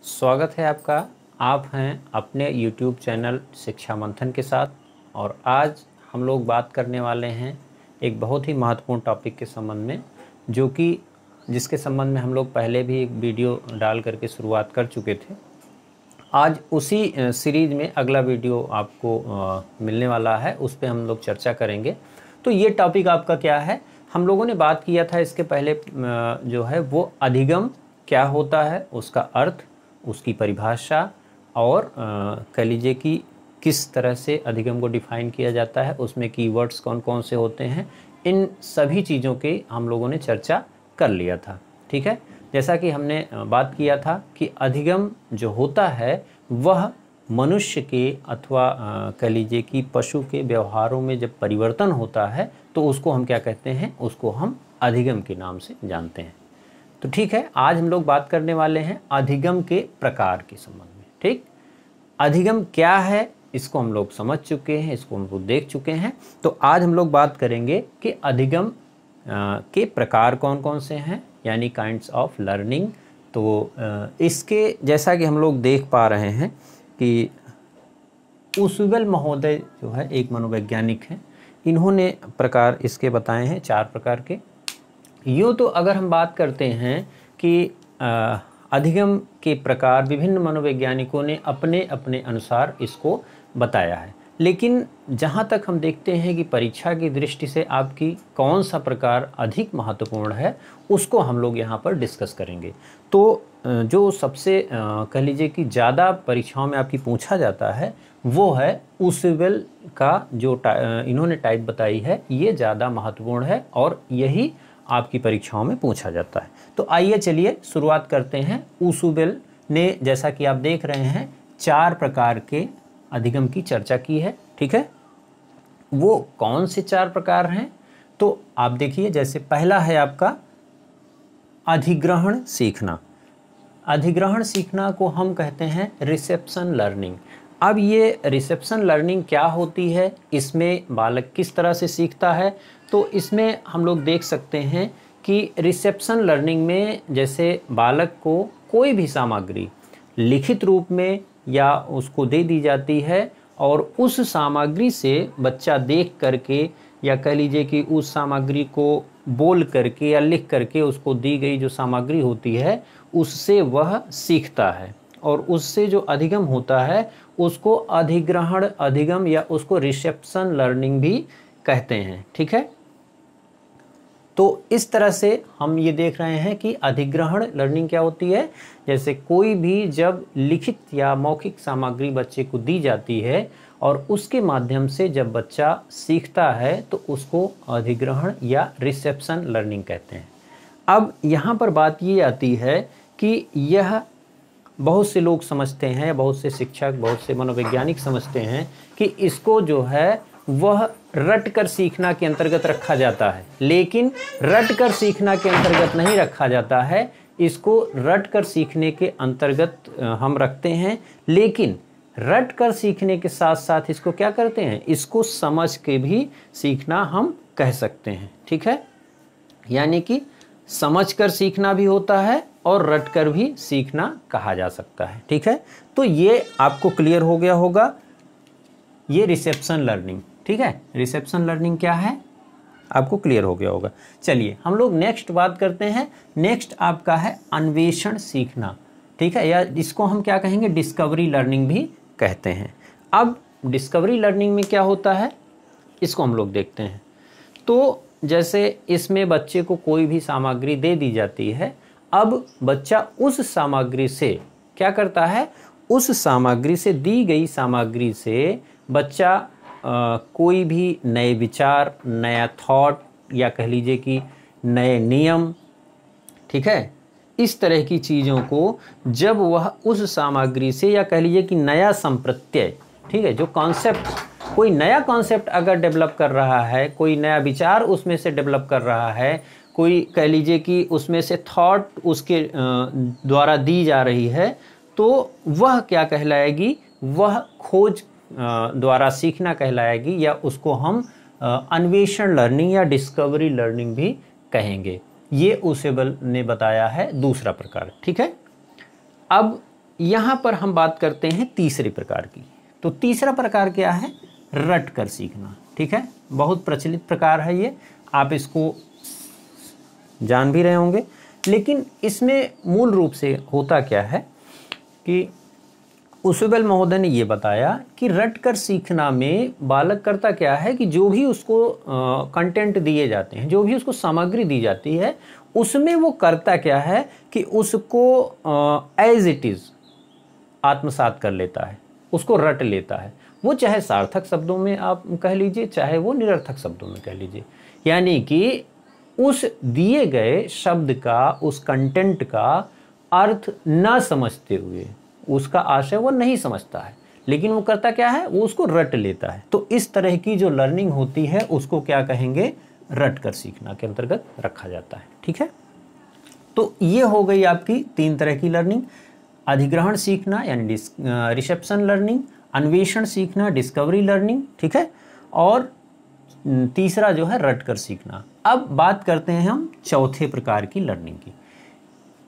स्वागत है आपका। आप हैं अपने YouTube चैनल शिक्षा मंथन के साथ और आज हम लोग बात करने वाले हैं एक बहुत ही महत्वपूर्ण टॉपिक के संबंध में, जो कि जिसके संबंध में हम लोग पहले भी एक वीडियो डाल करके शुरुआत कर चुके थे। आज उसी सीरीज़ में अगला वीडियो आपको मिलने वाला है, उस पर हम लोग चर्चा करेंगे। तो ये टॉपिक आपका क्या है, हम लोगों ने बात किया था इसके पहले जो है वो अधिगम क्या होता है, उसका अर्थ, उसकी परिभाषा और कह लीजिए कि किस तरह से अधिगम को डिफ़ाइन किया जाता है, उसमें कीवर्ड्स कौन कौन से होते हैं, इन सभी चीज़ों के हम लोगों ने चर्चा कर लिया था। ठीक है, जैसा कि हमने बात किया था कि अधिगम जो होता है वह मनुष्य के अथवा कह लीजिए कि पशु के व्यवहारों में जब परिवर्तन होता है तो उसको हम क्या कहते हैं, उसको हम अधिगम के नाम से जानते हैं। तो ठीक है, आज हम लोग बात करने वाले हैं अधिगम के प्रकार के संबंध में। ठीक, अधिगम क्या है इसको हम लोग समझ चुके हैं, इसको हम लोग देख चुके हैं। तो आज हम लोग बात करेंगे कि अधिगम के प्रकार कौन कौन से हैं, यानी काइंड्स ऑफ लर्निंग। तो इसके जैसा कि हम लोग देख पा रहे हैं कि ऊसुवेल महोदय जो है एक मनोवैज्ञानिक हैं, इन्होंने प्रकार इसके बताए हैं 4 प्रकार के। यूँ तो अगर हम बात करते हैं कि अधिगम के प्रकार विभिन्न मनोवैज्ञानिकों ने अपने अपने अनुसार इसको बताया है, लेकिन जहाँ तक हम देखते हैं कि परीक्षा की दृष्टि से आपकी कौन सा प्रकार अधिक महत्वपूर्ण है, उसको हम लोग यहाँ पर डिस्कस करेंगे। तो जो सबसे कह लीजिए कि ज़्यादा परीक्षाओं में आपकी पूछा जाता है वो है ऊसुवेल का जो इन्होंने टाइप बताई है, ये ज़्यादा महत्वपूर्ण है और यही आपकी परीक्षाओं में पूछा जाता है। तो आइए चलिए शुरुआत करते हैं। ऊसुवेल ने जैसा कि आप देख रहे हैं 4 प्रकार के अधिगम की चर्चा की है। ठीक है, वो कौन से 4 प्रकार हैं तो आप देखिए, जैसे पहला है आपका अधिग्रहण सीखना। अधिग्रहण सीखना को हम कहते हैं रिसेप्शन लर्निंग। अब ये रिसेप्शन लर्निंग क्या होती है, इसमें बालक किस तरह से सीखता है, तो इसमें हम लोग देख सकते हैं कि रिसेप्शन लर्निंग में जैसे बालक को कोई भी सामग्री लिखित रूप में या उसको दे दी जाती है और उस सामग्री से बच्चा देख करके या कह लीजिए कि उस सामग्री को बोल करके या लिख करके उसको दी गई जो सामग्री होती है उससे वह सीखता है, और उससे जो अधिगम होता है उसको अधिग्रहण अधिगम या उसको रिसेप्शन लर्निंग भी कहते हैं। ठीक है, तो इस तरह से हम ये देख रहे हैं कि अधिग्रहण लर्निंग क्या होती है, जैसे कोई भी जब लिखित या मौखिक सामग्री बच्चे को दी जाती है और उसके माध्यम से जब बच्चा सीखता है तो उसको अधिग्रहण या रिसेप्शन लर्निंग कहते हैं। अब यहाँ पर बात ये आती है कि यह बहुत से लोग समझते हैं, बहुत से शिक्षक, बहुत से मनोवैज्ञानिक समझते हैं कि इसको जो है वह रट कर सीखना के अंतर्गत रखा जाता है, लेकिन रट कर सीखना के अंतर्गत नहीं रखा जाता है। इसको रट कर सीखने के अंतर्गत हम रखते हैं, लेकिन रट कर सीखने के साथ साथ इसको क्या करते हैं, इसको समझ के भी सीखना हम कह सकते हैं। ठीक है, यानी कि समझ कर सीखना भी होता है और रट कर भी सीखना कहा जा सकता है। ठीक है, तो ये आपको क्लियर हो गया होगा, ये रिसेप्शन लर्निंग। ठीक है, रिसेप्शन लर्निंग क्या है आपको क्लियर हो गया होगा। चलिए हम लोग नेक्स्ट बात करते हैं। नेक्स्ट आपका है अन्वेषण सीखना। ठीक है, या इसको हम क्या कहेंगे, डिस्कवरी लर्निंग भी कहते हैं। अब डिस्कवरी लर्निंग में क्या होता है इसको हम लोग देखते हैं। तो जैसे इसमें बच्चे को कोई भी सामग्री दे दी जाती है, अब बच्चा उस सामग्री से क्या करता है, उस सामग्री से दी गई सामग्री से बच्चा कोई भी नए विचार, नया थॉट या कह लीजिए कि नए नियम, ठीक है, इस तरह की चीज़ों को जब वह उस सामग्री से या कह लीजिए कि नया संप्रत्यय, ठीक है, जो कॉन्सेप्ट, कोई नया कॉन्सेप्ट अगर डेवलप कर रहा है, कोई नया विचार उसमें से डेवलप कर रहा है, कोई कह लीजिए कि उसमें से थॉट उसके द्वारा दी जा रही है, तो वह क्या कहलाएगी, वह खोज द्वारा सीखना कहलाएगी, या उसको हम अन्वेषण लर्निंग या डिस्कवरी लर्निंग भी कहेंगे। ये ऊसुवेल ने बताया है दूसरा प्रकार। ठीक है, अब यहाँ पर हम बात करते हैं तीसरे प्रकार की। तो तीसरा प्रकार क्या है? रट कर सीखना। ठीक है, बहुत प्रचलित प्रकार है ये, आप इसको जान भी रहे होंगे। लेकिन इसमें मूल रूप से होता क्या है कि उसबेल महोदय ने ये बताया कि रट कर सीखना में बालक करता क्या है कि जो भी उसको कंटेंट दिए जाते हैं, जो भी उसको सामग्री दी जाती है, उसमें वो करता क्या है कि उसको एज इट इज़ आत्मसात कर लेता है, उसको रट लेता है। वो चाहे सार्थक शब्दों में आप कह लीजिए, चाहे वो निरर्थक शब्दों में कह लीजिए। यानी कि उस दिए गए शब्द का, उस कंटेंट का अर्थ न समझते हुए, उसका आशय वो नहीं समझता है, लेकिन वो करता क्या है, वो उसको रट लेता है। तो इस तरह की जो लर्निंग होती है उसको क्या कहेंगे? रट कर सीखना के अंतर्गत रखा जाता है। ठीक है, तो ये हो गई आपकी 3 तरह की लर्निंग। अधिग्रहण सीखना यानी रिसेप्शन लर्निंग, अन्वेषण सीखना डिस्कवरी लर्निंग। ठीक है, और तीसरा जो है रट कर सीखना। अब बात करते हैं हम चौथे प्रकार की लर्निंग की,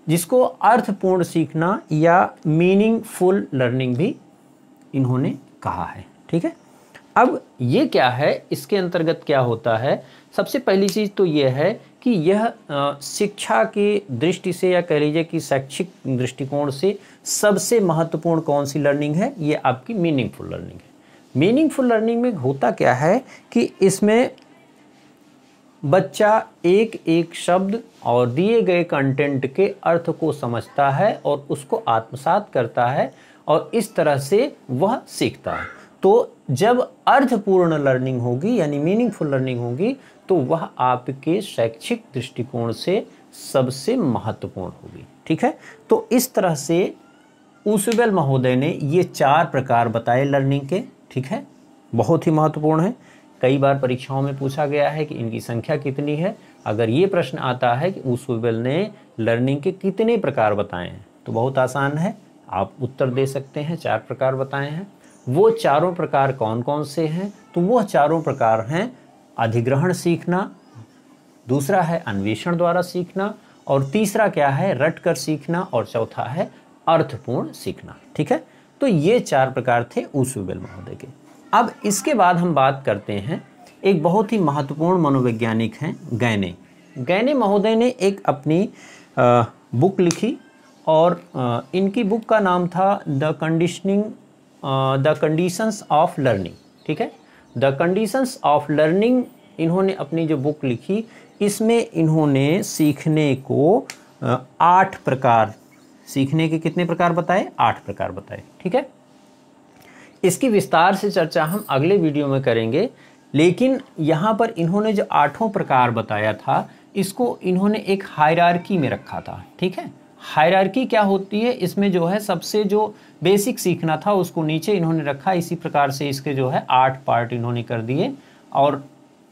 जिसको अर्थपूर्ण सीखना या मीनिंगफुल लर्निंग भी इन्होंने कहा है। ठीक है, अब ये क्या है, इसके अंतर्गत क्या होता है? सबसे पहली चीज़ तो ये है कि यह शिक्षा की दृष्टि से या कह लीजिए कि शैक्षिक दृष्टिकोण से सबसे महत्वपूर्ण कौन सी लर्निंग है? ये आपकी मीनिंगफुल लर्निंग है। मीनिंगफुल लर्निंग में होता क्या है कि इसमें बच्चा एक एक शब्द और दिए गए कंटेंट के अर्थ को समझता है और उसको आत्मसात करता है, और इस तरह से वह सीखता है। तो जब अर्थपूर्ण लर्निंग होगी यानी मीनिंगफुल लर्निंग होगी, तो वह आपके शैक्षिक दृष्टिकोण से सबसे महत्वपूर्ण होगी। ठीक है, तो इस तरह से उसबेल महोदय ने ये 4 प्रकार बताए लर्निंग के। ठीक है, बहुत ही महत्वपूर्ण है। कई बार परीक्षाओं में पूछा गया है कि इनकी संख्या कितनी है। अगर ये प्रश्न आता है कि उसबेल ने लर्निंग के कितने प्रकार बताए हैं, तो बहुत आसान है, आप उत्तर दे सकते हैं। 4 प्रकार बताए हैं। वो चारों प्रकार कौन कौन से हैं? तो वो चारों प्रकार हैं अधिग्रहण सीखना, दूसरा है अन्वेषण द्वारा सीखना, और तीसरा क्या है? रट कर सीखना, और चौथा है अर्थपूर्ण सीखना। ठीक है, तो ये 4 प्रकार थे उसबेल महोदय के। अब इसके बाद हम बात करते हैं, एक बहुत ही महत्वपूर्ण मनोवैज्ञानिक हैं गैने। गैने महोदय ने एक अपनी बुक लिखी, और इनकी बुक का नाम था द कंडीशंस ऑफ लर्निंग। ठीक है, द कंडीशंस ऑफ लर्निंग इन्होंने अपनी जो बुक लिखी, इसमें इन्होंने सीखने को 8 प्रकार, सीखने के कितने प्रकार बताए? 8 प्रकार बताए। ठीक है, इसकी विस्तार से चर्चा हम अगले वीडियो में करेंगे। लेकिन यहाँ पर इन्होंने जो 8 प्रकार बताया था, इसको इन्होंने एक हायरार्की में रखा था। ठीक है, हायरार्की क्या होती है? इसमें जो है सबसे जो बेसिक सीखना था उसको नीचे इन्होंने रखा। इसी प्रकार से इसके जो है 8 पार्ट इन्होंने कर दिए, और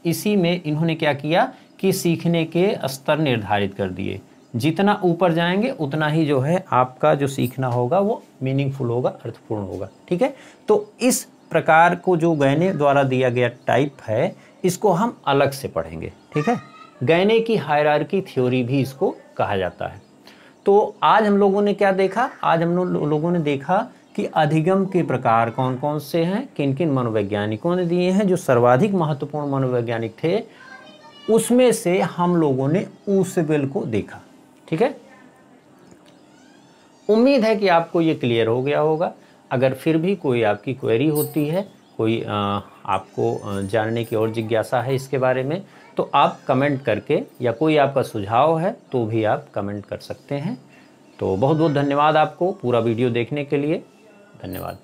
इसी में इन्होंने क्या किया कि सीखने के स्तर निर्धारित कर दिए। जितना ऊपर जाएंगे उतना ही जो है आपका जो सीखना होगा वो मीनिंगफुल होगा, अर्थपूर्ण होगा। ठीक है, तो इस प्रकार को जो गैने द्वारा दिया गया टाइप है, इसको हम अलग से पढ़ेंगे। ठीक है, गैने की हायरार्की थ्योरी भी इसको कहा जाता है। तो आज हम लोगों ने क्या देखा? आज हम लोगों ने देखा कि अधिगम के प्रकार कौन कौन से हैं, किन किन मनोवैज्ञानिकों ने दिए हैं। जो सर्वाधिक महत्वपूर्ण मनोवैज्ञानिक थे उसमें से हम लोगों ने उसबेल को देखा। ठीक है, उम्मीद है कि आपको ये क्लियर हो गया होगा। अगर फिर भी कोई आपकी क्वेरी होती है, कोई आपको जानने की और जिज्ञासा है इसके बारे में, तो आप कमेंट करके, या कोई आपका सुझाव है तो भी आप कमेंट कर सकते हैं। तो बहुत बहुत धन्यवाद आपको पूरा वीडियो देखने के लिए। धन्यवाद।